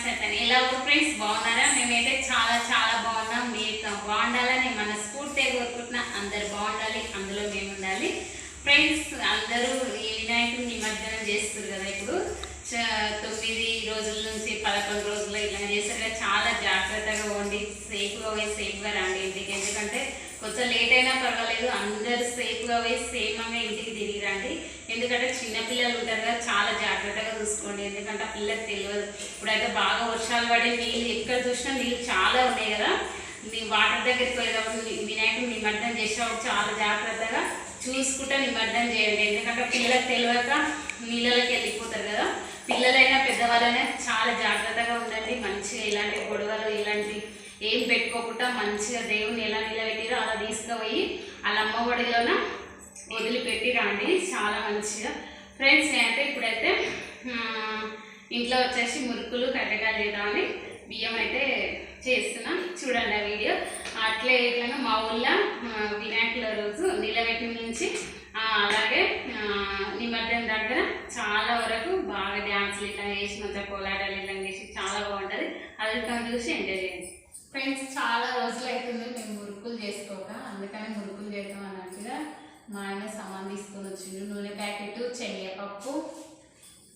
సతని ఎలా ఫ్రెండ్స్ బాగున్నారా? మేమైతే చాలా చాలా బాగున్నాం. మీరు బాగుండాలని మనస్ఫూర్తిగా కోరుకుంటున్నా. అందరు బాగుండాలి, అందులో మేము ఉండాలి. ఫ్రెండ్స్ అందరూ ఈ వినాయకుడిని నిమజ్జనం చేస్తారు కదా. ఇప్పుడు 9 రోజుల నుంచి 11 రోజులు ఇలా చేస్తారు కదా. చాలా జాగ్రత్తగా ఉండి సేఫ్గా రండి ఇంటికి. ఎందుకంటే కొంచెం లేట్ అయినా పర్వాలేదు, అందరు సేఫ్గా పోయి సేఫ్గా ఇంటికి తిరిగి రండి. ఎందుకంటే చిన్నపిల్లలు ఉంటారు కదా, చాలా జాగ్రత్తగా చూసుకోండి. ఎందుకంటే ఆ పిల్లలకు తెలియదు. ఇప్పుడైతే బాగా వర్షాలు పడి నీళ్ళు ఎక్కడ చూసినా నీళ్ళు చాలా ఉన్నాయి కదా. వాటర్ దగ్గరికి పోయేటప్పుడు వినాయకుడిని నిమజ్జనం చేసేటప్పుడు చాలా జాగ్రత్తగా చూసుకుంటే నిమజ్జనం చేయండి. ఎందుకంటే పిల్లలకు తెలియక నీళ్ళకి వెళ్ళిపోతారు కదా. పిల్లలైనా పెద్దవాళ్ళైనా చాలా జాగ్రత్తగా ఉండండి. మంచిగా ఇలాంటి గొడవలు ఇలాంటి ఏం పెట్టుకోకుండా మంచిగా దేవుని ఎలా నిలబెట్టిరో అలా తీసుకుపోయి వాళ్ళ అమ్మ ఒడిలోన వదిలిపెట్టి రండి. చాలా మంచిగా ఫ్రెండ్స్. నేనైతే ఇప్పుడైతే ఇంట్లో వచ్చేసి మురుకులు కట్టెకాయలు చేద్దామని బియ్యం అయితే చేస్తున్నా. చూడండి ఆ వీడియో. అట్లే ఇట్లా మా ఊళ్ళో వినాయకుల రోజు నిలబెట్టిన నుంచి అలాగే నిమజ్జనం దగ్గర చాలా వరకు బాగా డ్యాన్సులు ఇట్లా చేసి మంచిగా కోలాటాలు ఇట్లా చేసి చాలా బాగుంటుంది. అది చూసి ఎంజాయ్ చేయండి ఫ్రెండ్స్. చాలా రోజులు అవుతుంది మేము మురుకులు చేసుకోక, అందుకని మురుకులు చేద్దాం అన్నట్టుగా మా ఆయన సామాన్ తీసుకొని వచ్చిండు. నూనె ప్యాకెట్, శనగపప్పు,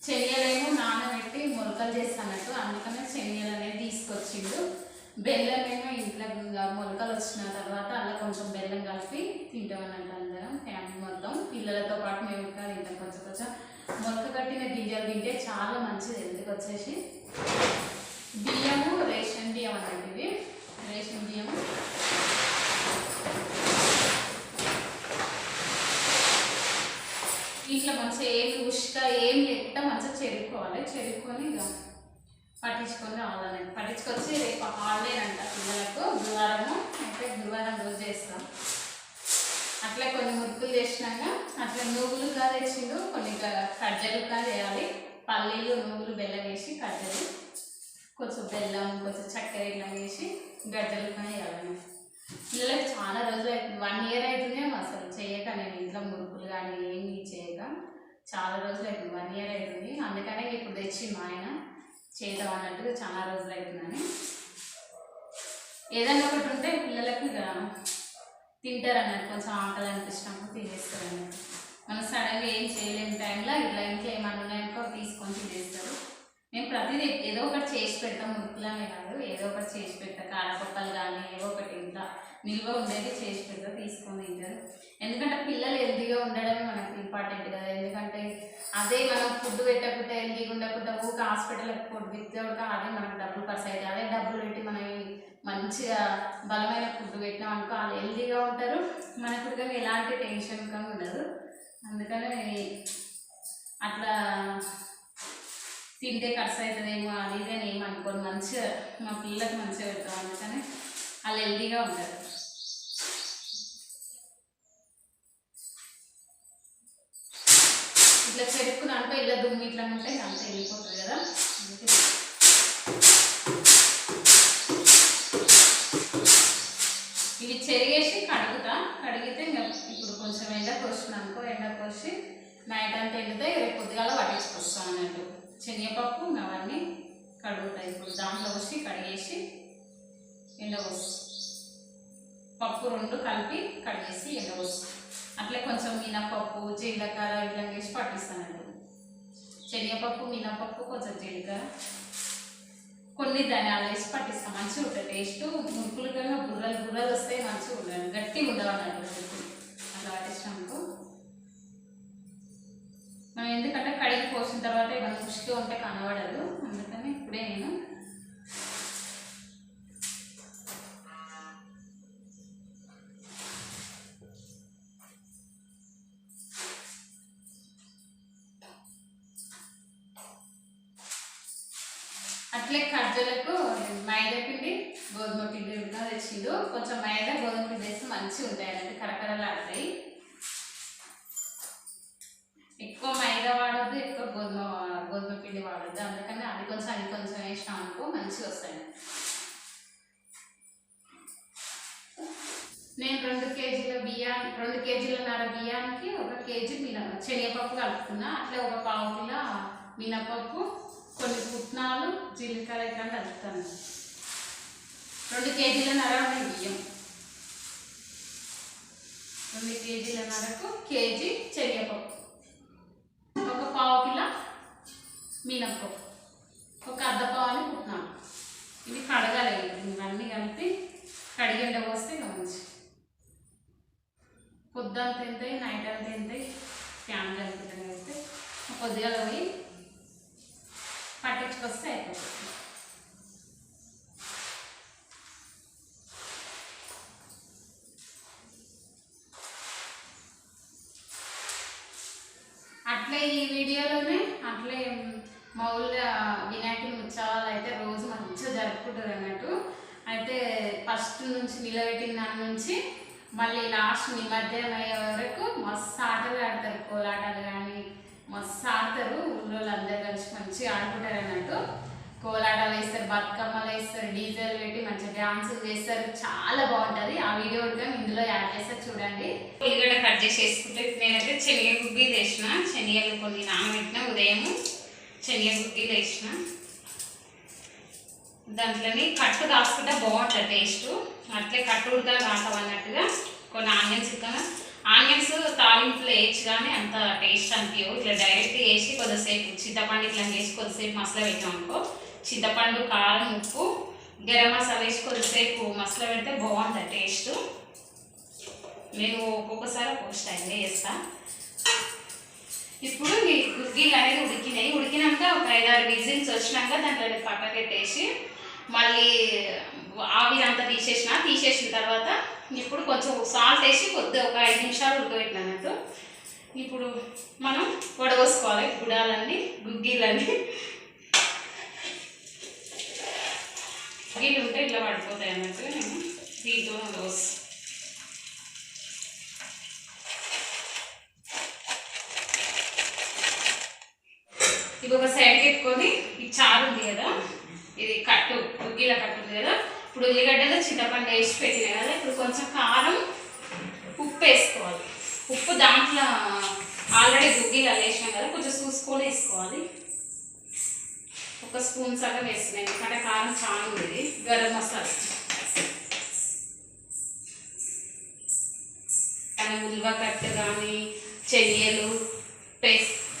శనగలేమో నానబెట్టి మొలకలు చేస్తానట్టు, అందుకనే శనగలు అనేది తీసుకొచ్చిండు. బెల్లం ఏమో ఇంట్లో మొలకలు వచ్చిన తర్వాత అలా కొంచెం బెల్లం కలిపి తింటామన్నట్టు అందరం ఫ్యామిలీ మొత్తం. పిల్లలతో పాటు మేము ఇంకా తింటాం. కొంచెం కొంచెం మొలక కట్టిన గింజలు తింటే చాలా మంచిది. ఎందుకు వచ్చేసి బియ్యము రేషన్ బియ్యం అన్నట్టు, ఇవి రేషన్ బియ్యం. ఇట్లా మంచిగా ఏం ఉష్క ఏం లేకుండా మంచిగా చెరుక్కోవాలి. చెరుక్కొని ఇక పట్టించుకొని రావాలని పట్టించుకొచ్చి రేపు హాలిడే అంట పిల్లలకు. గురువారము అయితే గురువారం రోజు చేస్తాం. అట్లా కొన్ని మురుకులు చేసినాక అట్లా నువ్వులుగా తెచ్చిండు. కొన్ని కజ్జలుగా చేయాలి. పల్లీలు, నువ్వులు, బెల్లం వేసి కజ్జలు, కొంచెం బెల్లం, కొంచెం చక్కెర ఇట్లా వేసి గజ్జలుగా చేయాలని. పిల్లలకి చాలా రోజులు అవుతుంది, 1 year అవుతుంది అసలు చేయక. నేను ఇంట్లో మురుకులు కానీ ఏమి చేయక చాలా రోజులు అవుతుంది, 1 year అవుతుంది. అందుకనే ఇప్పుడు తెచ్చి మా ఆయన చేద్దాం అన్నట్టుగా చాలా రోజులు అవుతుందని. ఏదైనా ఒకటి ఉంటే పిల్లలకు తింటారు అన్నట్టు, కొంచెం ఆకలి అనిపించినప్పుడు తినేస్తారు అన్నట్టు. మనం సడన్గా ఏం చేయలేని టైంలో ఇట్లా ఇంట్లో ఏమన్నా ఉన్నాయనుకో తీసుకొని తినేస్తారు. నేను ప్రతిదీ ఏదో ఒకటి చేసి పెడతాం, మురుకులనే కాదు ఏదో ఒకటి చేసి పెడతా. కారపప్పలు కానీ ఏదో ఒకటి ఇంట్లో నిల్వ ఉండేది చేసి పెడతా, తీసుకొని తింటారు. ఎందుకంటే పిల్లలు హెల్తీగా ఉండడమే మనకు ఇంపార్టెంట్ కదా. ఎందుకంటే అదే మనం ఫుడ్ పెట్టకుండా హెల్తీగా ఉండకుండా ఊక హాస్పిటల్కి ఫుడ్ తిట్టక అదే మనకు డబ్బులు ఖర్చు అవుతాయి. అదే డబ్బులు పెట్టి మనం మంచిగా బలమైన ఫుడ్ పెట్టినాం అనుకో వాళ్ళు హెల్తీగా ఉంటారు. మనకు కానీ ఎలాంటి టెన్షన్ కానీ ఉండదు. అందుకనే అట్లా తింటే ఖర్చు అవుతుందేమో అది ఇదే ఏమనుకోని మంచిగా మా పిల్లలకు మంచిగా పెడతాం. అందుకని వాళ్ళు హెల్తీగా ఉంటారు. ఇట్లా చెరుక్కుని అంటే ఇలా దుమ్ము ఇట్లా ఉంటే అంత వెళ్ళిపోతుంది కదా. ఇవి చెరిగేసి కడిగితే ఇంకా ఇప్పుడు కొంచెం ఎండ కోసినానుకో, ఎండ కోసి నైట్ అంతా ఎండితే రేపు పొద్దుగాల పట్టించుకొస్తాం అన్నట్టు. శనగపప్పు అవన్నీ కడుగుతాయి. ఇప్పుడు దాంట్లో వచ్చి కడిగేసి ఎండబోసి పప్పు 2 కలిపి కడిగేసి ఎండబోసి అట్లే కొంచెం మినపప్పు, జీలకర్ర ఇట్లా వేసి పట్టిస్తానండి. శనగపప్పు, మినపప్పు, కొంచెం జీలకర్ర, కొన్ని ధనియాలు వేసి పట్టిస్తాం. మంచిగా ఉంటుంది టేస్ట్. మురుకులు కన్నా బుర్రలు వస్తాయి, మంచిగా ఉండదు, గట్టిగా ఉండవన్నట్టు. అట్లా పట్టించినాము మనం. ఎందుకంటే కడిగి పోసిన తర్వాత ఏమైనా ముష్టి ఉంటే కనబడదు. అందుకని ఇప్పుడే నేను అట్లే కజ్జలకు మైదా పిండి, గోధుమ పిండి తెచ్చిండు. కొంచెం మైదా గోధుమ పిండి వేస్తే మంచిగా ఉంటాయి అన్నట్టు, కరకరలాడతాయి. ఎక్కువ మైదా వాడద్దు, ఎక్కువ గోధుమ పిండి వాడద్దు. అందుకని అది కొంచెం వేసినాం అనుకో మంచిగా వస్తాయి. నేను 2 కేజీలన్నర బియ్యానికి 1 kg శనగపప్పు కలుపుకున్నా. అట్లే 1 పావు కిలో మినపప్పు, కొన్ని పుట్నాలు జీలకర్ర ఇట్లా కలుపుతాను. 2 కేజీలన్నర బియ్యం, 2 కేజీలన్నరకు కేజీ శనగపప్పు, 1 పావు కిలో మినప్పప్పు, 1 అర్ధ పావు పుట్నాలు. ఇవి కడగాలి. ఇవన్నీ కలిపి కడిగి ఎండబోస్తే మంచి పొద్దుంత తింటాయి, నైట్ అంతా తింటాయి. ఫ్యాన్ కలుపుతాం అయితే కొద్దిగా పోయి పట్టించుకొస్తే అయిపోతుంది. అట్లే ఈ వీడియోలోనే అట్లే మా ఊళ్ళో వినాయకుని ఉత్సవాలు అయితే రోజు మంచిగా జరుపుకుంటారు అన్నట్టు. అయితే ఫస్ట్ నుంచి నిలబెట్టిన దాని నుంచి మళ్ళీ లాస్ట్ నిమజ్జనం అయ్యే వరకు మస్తు ఆటలు ఆడతారు. కోలాటాలు కానీ మస్తు ఆడతారు. ఊళ్ళో అందరు కలిసి మంచిగా ఆడుకుంటారు అన్నట్టు. కోలాటాలు వేస్తారు, బతుకమ్మలు వేస్తారు, డీజేలు పెట్టి మంచిగా డ్యాన్సులు చేస్తారు. చాలా బాగుంటుంది. ఆ వీడియో కూడా ఇందులో యాడ్ చేస్తారు, చూడండి. ఉల్లిగడ్డ కట్ చేసి వేసుకుంటే నేనైతే శనగ గుగ్గిలు వేసిన. శనగలు కొన్ని నానబెట్టిన, ఉదయం శనగ గుగ్గిలు వేసిన. దాంట్లోని కట్టు కాసుకుంటే బాగుంటుంది టేస్ట్. అట్లే కట్టు ఉడతా కాకవన్నట్టుగా కొన్ని ఆనియన్స్ ఇస్తాను. ఆనియన్స్ తాలింపులో వేయచ్చు కానీ అంత టేస్ట్ అనిపించవు. ఇట్లా డైరెక్ట్ వేసి కొద్దిసేపు చింతపండు ఇట్లా వేసి కొద్దిసేపు మసాలా పెట్టాం అనుకో, చింతపండు, కారం, ఉప్పు, గరం మసాలా వేసి కొద్దిసేపు మసాలా పెడితే బాగుంటుంది టేస్ట్. నేను ఒక్కొక్కసారి ఒక్కొక్క స్టైల్లో వేస్తాను. ఇప్పుడు ఈ గుగ్గిలు అనేది ఉడికినాయి. ఉడికినాక ఒక 5-6 విజిల్స్ వచ్చినాక దాంట్లో పక్కన పెట్టేసి మళ్ళీ ఆవిరంతా తీసేసిన తర్వాత ఇప్పుడు కొంచెం సాల్ట్ వేసి కొద్దిగా ఒక 5 నిమిషాలు ఉడకబెట్టినట్టు. ఇప్పుడు మనం వడవోసుకోవాలి గుడాలన్నీ, గుగ్గిలన్నీ. గుగ్గిలు ఉంటే ఇట్లా పడిపోతాయి అన్నట్టు. నేను దీంతో వడవోస్తాను. ఇది ఒక సైడ్ పెట్టుకొని ఈ చారు ఉంది కదా, ఇది కట్టు గుగ్గిల కట్టు ఉంది కదా, ఇప్పుడు ఉల్లిగడ్డలో చింతపండు వేసి పెట్టినాయి కదా, ఇప్పుడు కొంచెం కారం, ఉప్పు వేసుకోవాలి. ఉప్పు దాంట్లో ఆల్రెడీ గుగ్గిలు వేసినాం కదా, కొంచెం చూసుకొని వేసుకోవాలి. 1 స్పూన్ సగం వేస్తున్నాయి, ఎందుకంటే కారం చాలా ఉంది. గరం మసాలా, ఉల్వ కట్టు కానీ శనగలు,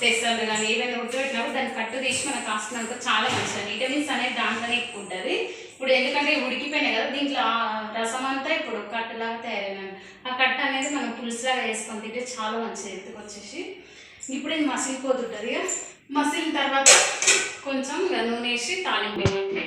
పెసలు కానీ ఏదైనా ఉడకబెట్టినప్పుడు దాన్ని కట్టు తీసి మనం కాసుకున్నాక చాలా మంచిది. విటమిన్స్ అనేది దాంట్లోనే ఎక్కువ ఉంటుంది. ఇప్పుడు ఎందుకంటే ఉడికిపోయినాయి కదా, దీంట్లో రసం అంతా ఇప్పుడు కట్టులాగా తయారైనాయి. ఆ కట్టు అనేది మనం పులుసులాగా వేసుకొని తింటే చాలా మంచిది. ఎత్తుకొచ్చేసి ఇప్పుడు ఇది మసిలిపోతుంటుంది. మసిలిన తర్వాత కొంచెం నూనె వేసి తాలింపు వేయాలి.